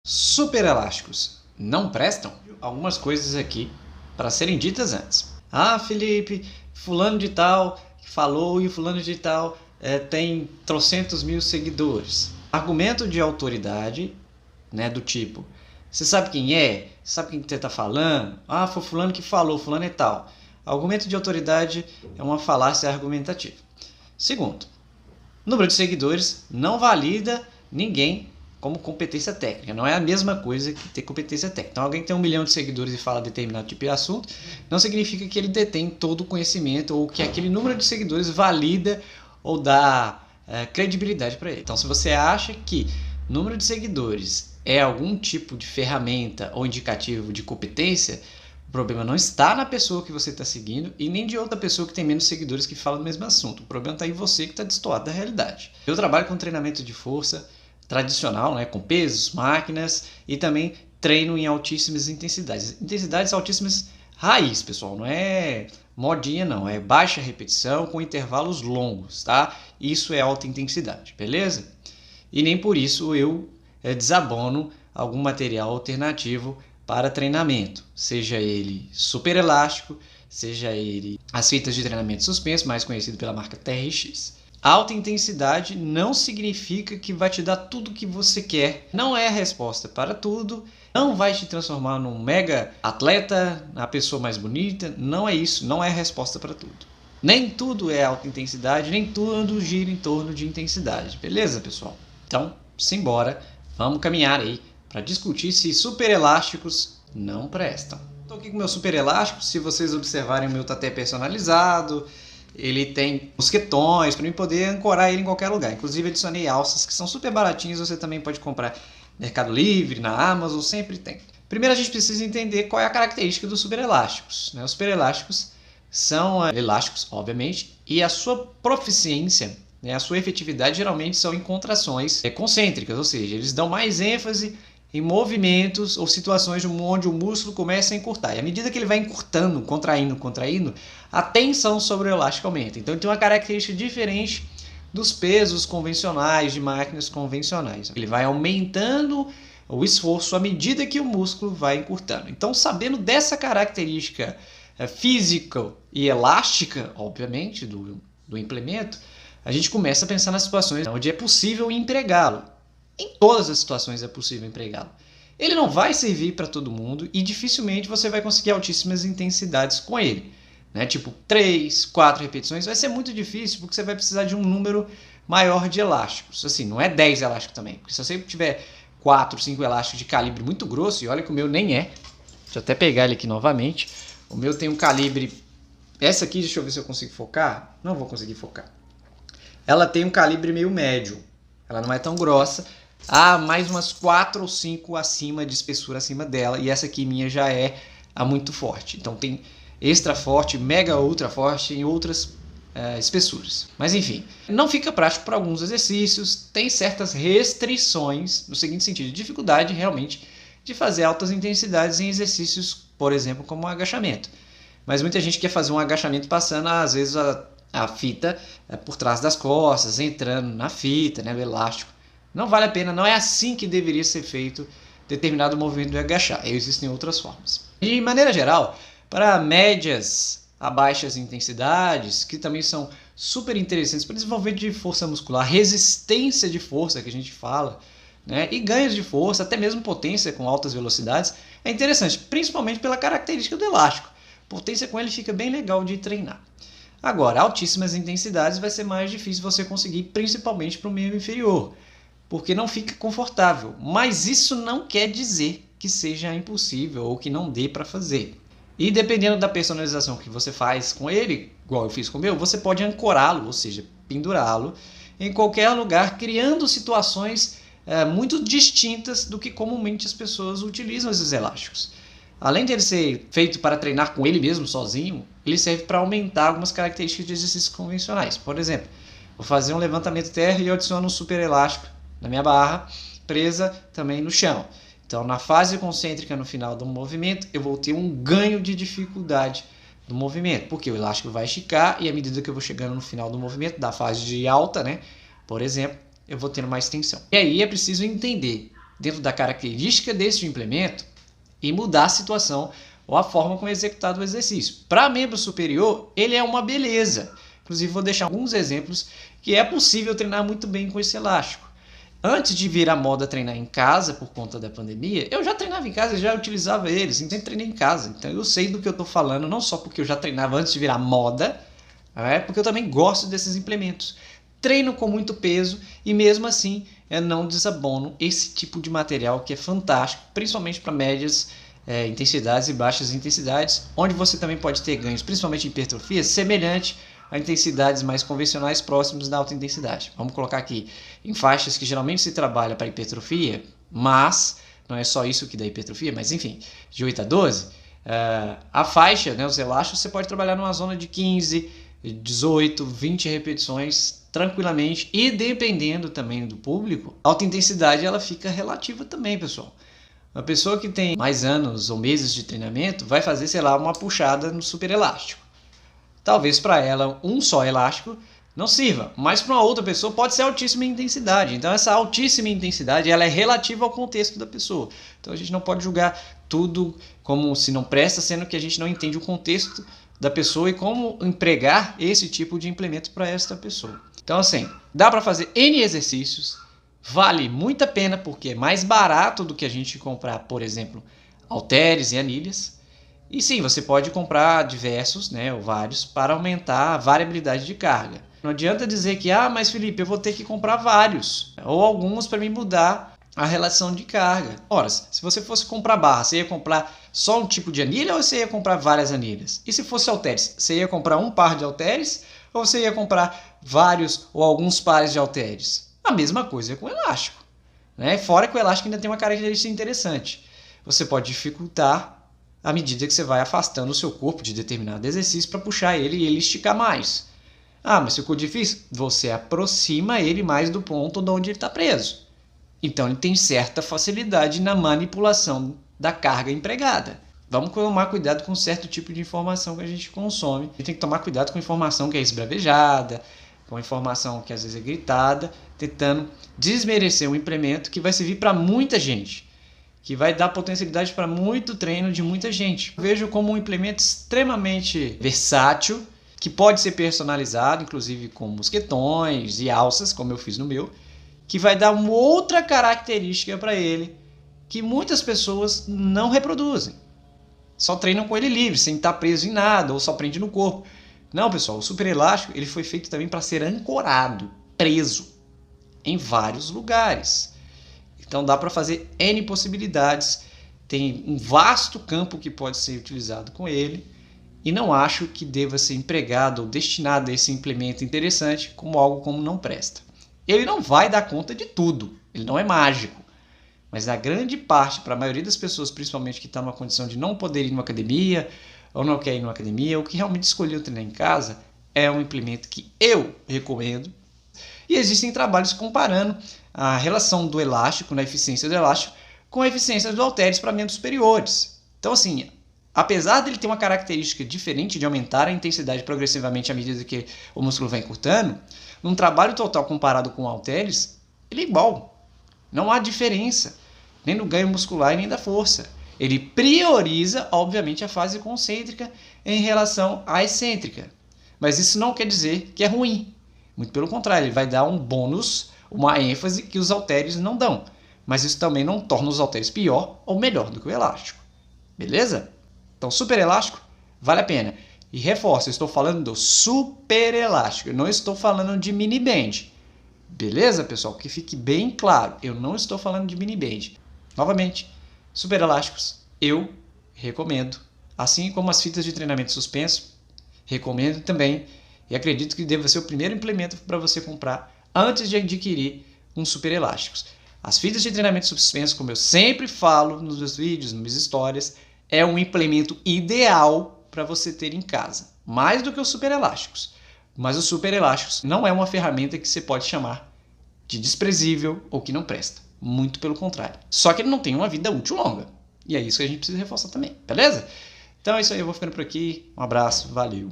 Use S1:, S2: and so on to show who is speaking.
S1: Super elásticos não prestam? Algumas coisas aqui para serem ditas antes. Ah, Felipe, fulano de tal falou e o fulano de tal tem trocentos mil seguidores. Argumento de autoridade, né, do tipo, você sabe quem é? Você sabe quem você está falando? Ah, foi fulano que falou, fulano e tal. Argumento de autoridade é uma falácia argumentativa. Segundo, número de seguidores não valida ninguém como competência técnica. Não é a mesma coisa que ter competência técnica. Então, alguém que tem 1 milhão de seguidores e fala determinado tipo de assunto, não significa que ele detém todo o conhecimento ou que aquele número de seguidores valida ou dá credibilidade para ele. Então, se você acha que número de seguidores é algum tipo de ferramenta ou indicativo de competência, o problema não está na pessoa que você está seguindo e nem de outra pessoa que tem menos seguidores que fala do mesmo assunto. O problema está em você que está destoado da realidade. Eu trabalho com treinamento de força tradicional, né, com pesos, máquinas e também treino em altíssimas intensidades. Intensidades altíssimas raiz, pessoal, não é modinha não, é baixa repetição com intervalos longos, tá? Isso é alta intensidade, beleza? E nem por isso eu desabono algum material alternativo para treinamento, seja ele super elástico, seja ele as fitas de treinamento suspenso, mais conhecido pela marca TRX. Alta intensidade não significa que vai te dar tudo o que você quer, não é a resposta para tudo, não vai te transformar num mega atleta, na pessoa mais bonita, não é isso, não é a resposta para tudo. Nem tudo é alta intensidade, nem tudo gira em torno de intensidade, beleza, pessoal? Então, simbora, vamos caminhar aí para discutir se super elásticos não prestam. Estou aqui com meu super elástico, se vocês observarem o meu tá até personalizado, ele tem mosquetões para mim poder ancorar ele em qualquer lugar. Inclusive adicionei alças que são super baratinhas, você também pode comprar no Mercado Livre, na Amazon, sempre tem. Primeiro a gente precisa entender qual é a característica dos super elásticos. Os super elásticos são elásticos, obviamente, e a sua proficiência, a sua efetividade geralmente são em contrações concêntricas, ou seja, eles dão mais ênfase em movimentos ou situações onde o músculo começa a encurtar. E à medida que ele vai encurtando, contraindo, a tensão sobre o elástico aumenta. Então ele tem uma característica diferente dos pesos convencionais, de máquinas convencionais. Ele vai aumentando o esforço à medida que o músculo vai encurtando. Então, sabendo dessa característica física e elástica, obviamente, do implemento, a gente começa a pensar nas situações onde é possível empregá-lo. Em todas as situações é possível empregá-lo. Ele não vai servir para todo mundo e dificilmente você vai conseguir altíssimas intensidades com ele. Tipo 3, 4 repetições vai ser muito difícil porque você vai precisar de um número maior de elásticos. Assim, não é 10 elásticos também. Porque se você tiver 4, 5 elásticos de calibre muito grosso, e olha que o meu nem é. Deixa eu até pegar ele aqui novamente. O meu tem um calibre... Essa aqui, deixa eu ver se eu consigo focar. Não vou conseguir focar. Ela tem um calibre meio médio. Ela não é tão grossa. Há mais umas 4 ou 5 acima de espessura acima dela. E essa aqui minha já é a muito forte. Então tem extra forte, mega ultra forte em outras espessuras. Mas enfim, não fica prático para alguns exercícios. Tem certas restrições no seguinte sentido. Dificuldade realmente de fazer altas intensidades em exercícios, por exemplo, como o agachamento. Mas muita gente quer fazer um agachamento passando, às vezes, a fita por trás das costas, entrando na fita, o elástico. Não vale a pena, não é assim que deveria ser feito determinado movimento de agachar. Existem outras formas. De maneira geral, para médias a baixas intensidades, que também são super interessantes para desenvolvimento de força muscular, resistência de força que a gente fala, e ganhos de força, até mesmo potência com altas velocidades, é interessante, principalmente pela característica do elástico. Potência com ele fica bem legal de treinar. Agora, altíssimas intensidades vai ser mais difícil você conseguir, principalmente para o membro inferior, porque não fica confortável. Mas isso não quer dizer que seja impossível ou que não dê para fazer. E dependendo da personalização que você faz com ele, igual eu fiz com o meu, você pode ancorá-lo, ou seja, pendurá-lo em qualquer lugar, criando situações muito distintas do que comumente as pessoas utilizam esses elásticos. Além de ele ser feito para treinar com ele mesmo, sozinho, ele serve para aumentar algumas características de exercícios convencionais. Por exemplo, vou fazer um levantamento terra e eu adiciono um super elástico na minha barra, presa também no chão. Então, na fase concêntrica no final do movimento, eu vou ter um ganho de dificuldade do movimento, porque o elástico vai esticar e à medida que eu vou chegando no final do movimento, da fase de alta, por exemplo, eu vou tendo mais tensão. E aí é preciso entender dentro da característica deste implemento e mudar a situação ou a forma como é executado o exercício. Para membro superior, ele é uma beleza. Inclusive, vou deixar alguns exemplos que é possível treinar muito bem com esse elástico. Antes de vir a moda treinar em casa por conta da pandemia, eu já treinava em casa, já utilizava eles, então eu treinei em casa. Então eu sei do que eu estou falando, não só porque eu já treinava antes de virar moda, porque eu também gosto desses implementos. Treino com muito peso e mesmo assim eu não desabono esse tipo de material que é fantástico, principalmente para médias intensidades e baixas intensidades, onde você também pode ter ganhos, principalmente em hipertrofia, semelhante a intensidades mais convencionais próximos da alta intensidade. Vamos colocar aqui em faixas que geralmente se trabalha para hipertrofia, mas não é só isso que dá hipertrofia, mas enfim, de 8 a 12, a faixa, os elásticos, você pode trabalhar numa zona de 15, 18, 20 repetições tranquilamente e dependendo também do público, a alta intensidade ela fica relativa também, pessoal. Uma pessoa que tem mais anos ou meses de treinamento vai fazer, sei lá, uma puxada no super elástico. Talvez para ela um só elástico não sirva, mas para uma outra pessoa pode ser altíssima intensidade. Então essa altíssima intensidade ela é relativa ao contexto da pessoa. Então a gente não pode julgar tudo como se não presta, sendo que a gente não entende o contexto da pessoa e como empregar esse tipo de implemento para esta pessoa. Então assim, dá para fazer N exercícios, vale muito a pena porque é mais barato do que a gente comprar, por exemplo, halteres e anilhas. E sim, você pode comprar diversos, ou vários, para aumentar a variabilidade de carga. Não adianta dizer que, mas Felipe, eu vou ter que comprar vários, ou alguns para me mudar a relação de carga. Ora, se você fosse comprar barra, você ia comprar só um tipo de anilha ou você ia comprar várias anilhas? E se fosse halteres, você ia comprar um par de halteres ou você ia comprar vários ou alguns pares de halteres? A mesma coisa com o elástico. Fora que o elástico ainda tem uma característica interessante. Você pode dificultar à medida que você vai afastando o seu corpo de determinado exercício para puxar ele e ele esticar mais. Mas ficou difícil? Você aproxima ele mais do ponto de onde ele está preso. Então ele tem certa facilidade na manipulação da carga empregada. Vamos tomar cuidado com certo tipo de informação que a gente consome. E tem que tomar cuidado com informação que é esbravejada, com informação que às vezes é gritada, tentando desmerecer um implemento que vai servir para muita gente, que vai dar potencialidade para muito treino de muita gente. Eu vejo como um implemento extremamente versátil, que pode ser personalizado, inclusive com mosquetões e alças, como eu fiz no meu, que vai dar uma outra característica para ele, que muitas pessoas não reproduzem. Só treinam com ele livre, sem estar preso em nada, ou só prende no corpo. Não, pessoal, o super elástico ele foi feito também para ser ancorado, preso, em vários lugares. Então dá para fazer N possibilidades, tem um vasto campo que pode ser utilizado com ele e não acho que deva ser empregado ou destinado a esse implemento interessante como algo como não presta. Ele não vai dar conta de tudo, ele não é mágico, mas a grande parte, para a maioria das pessoas, principalmente que está numa condição de não poder ir numa academia ou não quer ir numa academia ou que realmente escolheu treinar em casa, é um implemento que eu recomendo. E existem trabalhos comparando a relação do elástico, na eficiência do elástico, com a eficiência dos halteres para membros superiores. Então, assim, apesar dele ter uma característica diferente de aumentar a intensidade progressivamente à medida que o músculo vai encurtando, num trabalho total comparado com halteres, ele é igual. Não há diferença, nem no ganho muscular e nem da força. Ele prioriza, obviamente, a fase concêntrica em relação à excêntrica. Mas isso não quer dizer que é ruim. Muito pelo contrário, ele vai dar um bônus, uma ênfase que os halteres não dão. Mas isso também não torna os halteres pior ou melhor do que o elástico. Beleza? Então, super elástico, vale a pena. E reforço, eu estou falando do super elástico, eu não estou falando de mini band. Beleza, pessoal? Que fique bem claro, eu não estou falando de mini band. Novamente, super elásticos, eu recomendo. Assim como as fitas de treinamento suspenso, recomendo também. E acredito que deva ser o primeiro implemento para você comprar antes de adquirir uns super elásticos. As fitas de treinamento suspenso, como eu sempre falo nos meus vídeos, nas minhas histórias, é um implemento ideal para você ter em casa. Mais do que os super elásticos. Mas os super elásticos não é uma ferramenta que você pode chamar de desprezível ou que não presta. Muito pelo contrário. Só que ele não tem uma vida útil longa. E é isso que a gente precisa reforçar também. Beleza? Então é isso aí, eu vou ficando por aqui. Um abraço, valeu!